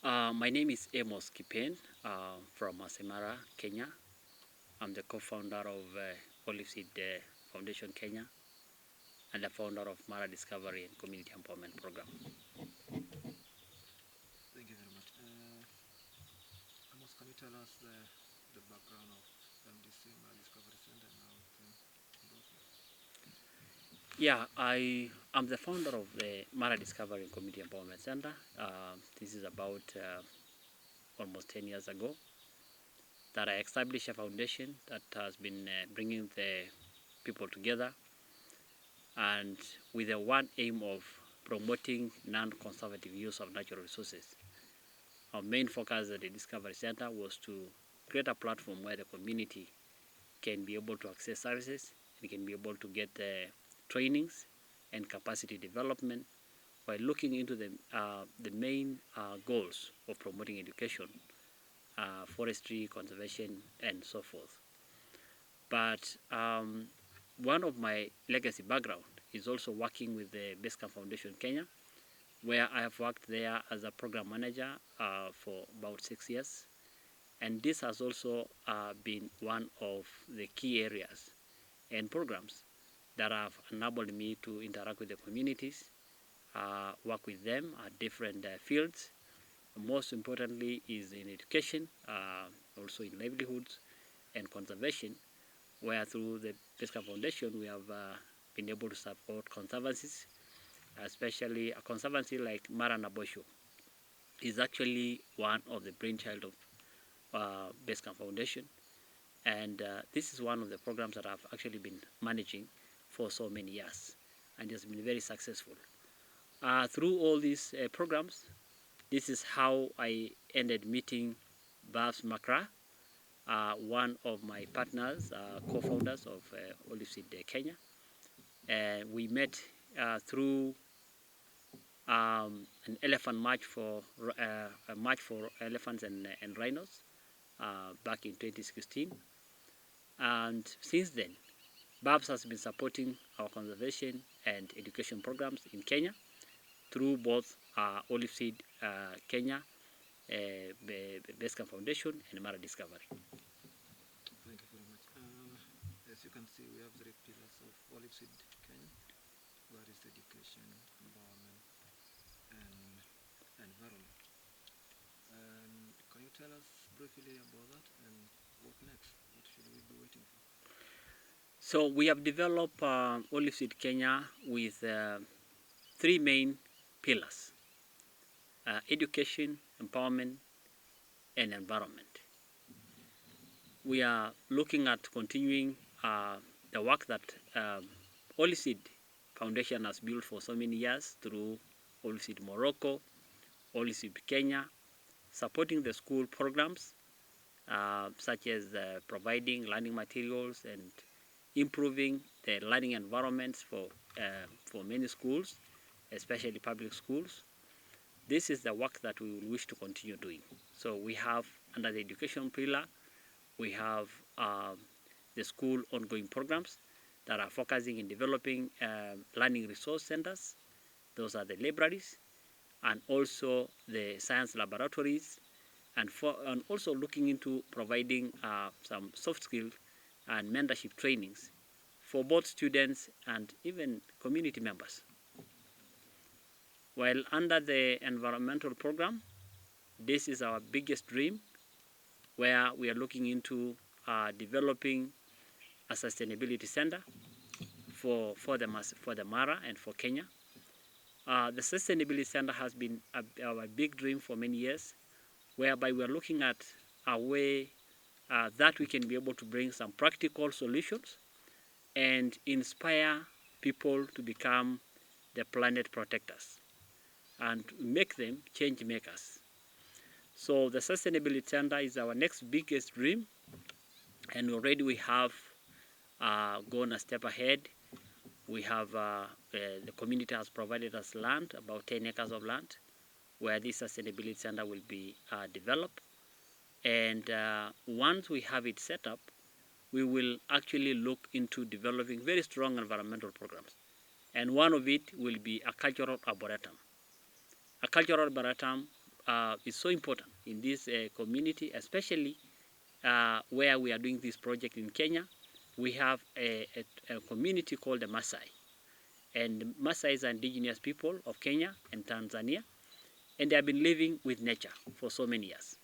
My name is Amos Kipeen from Masemara, Kenya. I'm the co-founder of Oliveseed Foundation Kenya and the founder of Mara Discovery and Community Empowerment Program. Thank you very much. Amos, can you tell us the background of MDC, Mara Discovery Center, and how it came about here? Yeah, I am the founder of the Mara Discovery and Community Empowerment Center. This is about almost 10 years ago that I established a foundation that has been bringing the people together and with the one aim of promoting non-conservative use of natural resources. Our main focus at the Discovery Center was to create a platform where the community can be able to access services and can be able to get trainings and capacity development by looking into the main goals of promoting education, forestry, conservation, and so forth. But one of my legacy background is also working with the Basecamp Foundation Kenya, where I have worked there as a program manager for about 6 years. And this has also been one of the key areas and programs that have enabled me to interact with the communities, work with them at different fields. Most importantly is in education, also in livelihoods and conservation, where through the Pesca Foundation we have been able to support conservancies, especially a conservancy like Mara Nabosho is actually one of the brainchild of Basecamp Foundation, and this is one of the programs that I've actually been managing for so many years, and has been very successful. Through all these programs, this is how I ended meeting Babs Makra, one of my partners, co-founders of Oliveseed Kenya. We met through an elephant march for elephants and rhinos back in 2016. And since then, Babs has been supporting our conservation and education programs in Kenya through both Oliveseed Kenya, Basecamp Foundation, and Mara Discovery. Thank you very much. As you can see, we have 3 pillars of Oliveseed Kenya. That is education, empowerment, and environment. And can you tell us briefly about that and what next? What should we be waiting for? So we have developed Oliveseed Kenya with 3 main pillars: education, empowerment, and environment. We are looking at continuing the work that Oliveseed Foundation has built for so many years through Oliveseed Morocco, Oliveseed Kenya, supporting the school programs such as providing learning materials and improving the learning environments for many schools, especially public schools. This is the work that we will wish to continue doing. So we have, under the education pillar, we have the school ongoing programs that are focusing in developing learning resource centers. Those are the libraries, and also the science laboratories, and also looking into providing some soft skill and mentorship trainings for both students and even community members. While under the environmental program, this is our biggest dream, where we are looking into developing a sustainability center for the Mara and for Kenya. The sustainability center has been our big dream for many years, whereby we are looking at a way that we can be able to bring some practical solutions and inspire people to become the planet protectors and make them change makers. So the sustainability center is our next biggest dream, and already we have gone a step ahead. We have the community has provided us land, about 10 acres of land, where this sustainability center will be developed. And once we have it set up, we will actually look into developing very strong environmental programs. And one of it will be a cultural arboretum. A cultural arboretum is so important in this community, especially where we are doing this project in Kenya. We have a community called the Maasai. And Maasai are indigenous people of Kenya and Tanzania, and they have been living with nature for so many years.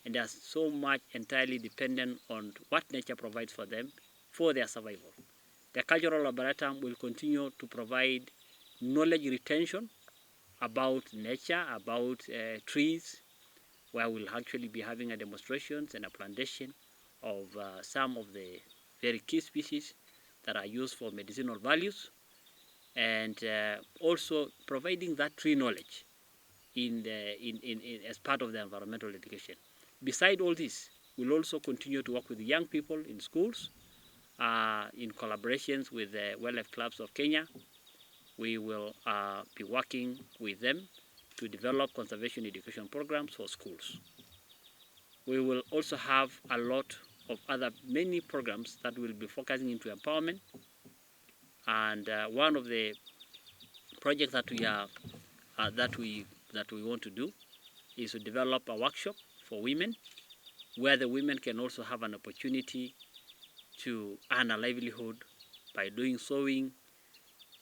And they are so much entirely dependent on what nature provides for them for their survival. The Cultural Arboretum will continue to provide knowledge retention about nature, about trees, where we'll actually be having a demonstrations and a plantation of some of the very key species that are used for medicinal values, and also providing that tree knowledge as part of the environmental education. Beside all this, we'll also continue to work with young people in schools, in collaborations with the wildlife clubs of Kenya. We will be working with them to develop conservation education programs for schools. We will also have a lot of other many programs that will be focusing into empowerment. And one of the projects that we are that we want to do is to develop a workshop for women, where the women can also have an opportunity to earn a livelihood by doing sewing,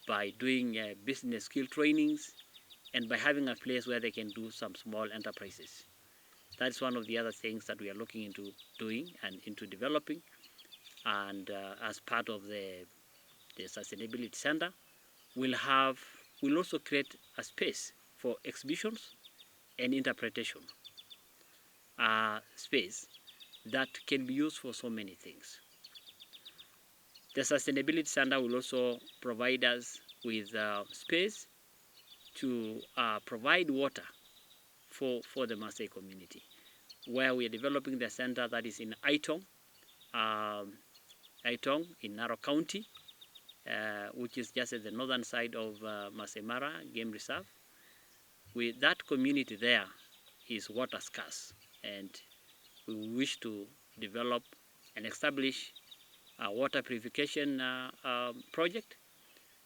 by doing business skill trainings, and by having a place where they can do some small enterprises. That's one of the other things that we are looking into doing and into developing. And as part of the Sustainability Center, we'll also create a space for exhibitions and interpretation space that can be used for so many things. The Sustainability Center will also provide us with space to provide water for the Maasai community, where we are developing the center that is in Aitong in Narok County, which is just at the northern side of Masai Mara Game Reserve. That community there is water scarce, and we wish to develop and establish a water purification project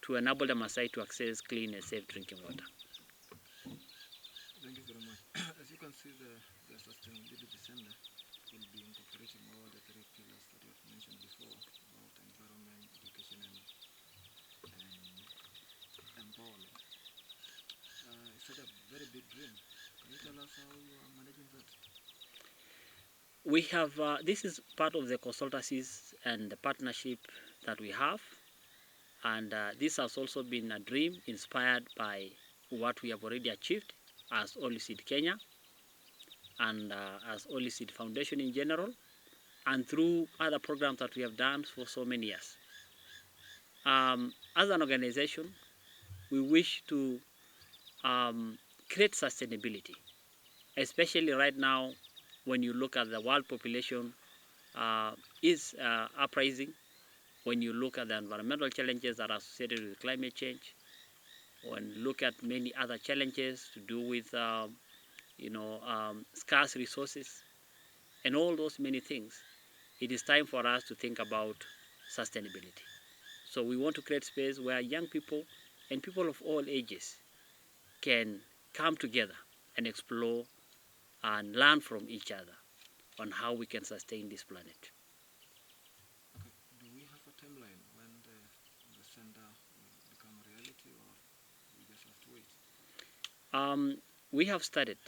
to enable the Maasai to access clean and safe drinking water. Thank you very much. As you can see, the Sustainability Center will be incorporating all the three pillars that you have mentioned before about environment, education, and empowerment. It's such a very big dream. Can you tell us how you are managing that? We have, this is part of the consultancies and the partnership that we have. And this has also been a dream inspired by what we have already achieved as Oliveseed Kenya and as Oliveseed Foundation in general, and through other programs that we have done for so many years. As an organization, we wish to create sustainability, especially right now when you look at the world population is uprising, when you look at the environmental challenges that are associated with climate change, when you look at many other challenges to do with scarce resources, and all those many things, it is time for us to think about sustainability. So we want to create space where young people and people of all ages can come together and explore and learn from each other on how we can sustain this planet. Okay. Do we have a timeline when the center will become a reality, or we just have to wait? We have started.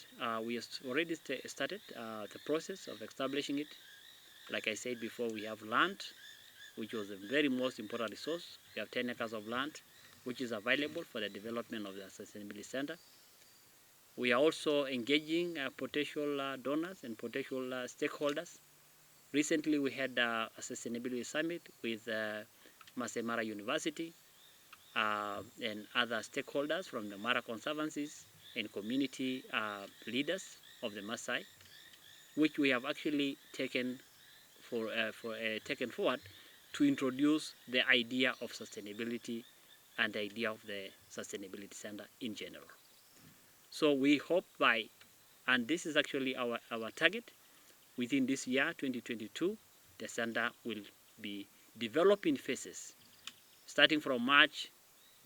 We have already started the process of establishing it. Like I said before, we have land, which was the very most important resource. We have 10 acres of land, which is available for the development of the Sustainability Center. We are also engaging potential donors and potential stakeholders. Recently, we had a sustainability summit with Masai Mara University and other stakeholders from the Mara Conservancies and community leaders of the Maasai, which we have actually taken forward to introduce the idea of sustainability and the idea of the Sustainability Center in general. So we hope and this is actually our target, within this year, 2022, the center will be developing phases. Starting from March,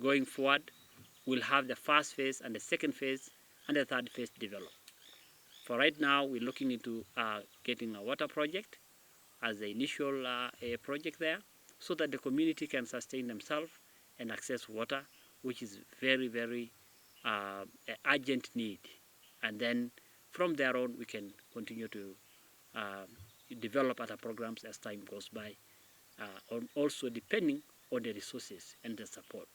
going forward, we'll have the first phase and the second phase and the third phase developed. For right now, we're looking into getting a water project as the initial project there, so that the community can sustain themselves and access water, which is very, very urgent need. And then from there on, we can continue to develop other programs as time goes by, also depending on the resources and the support.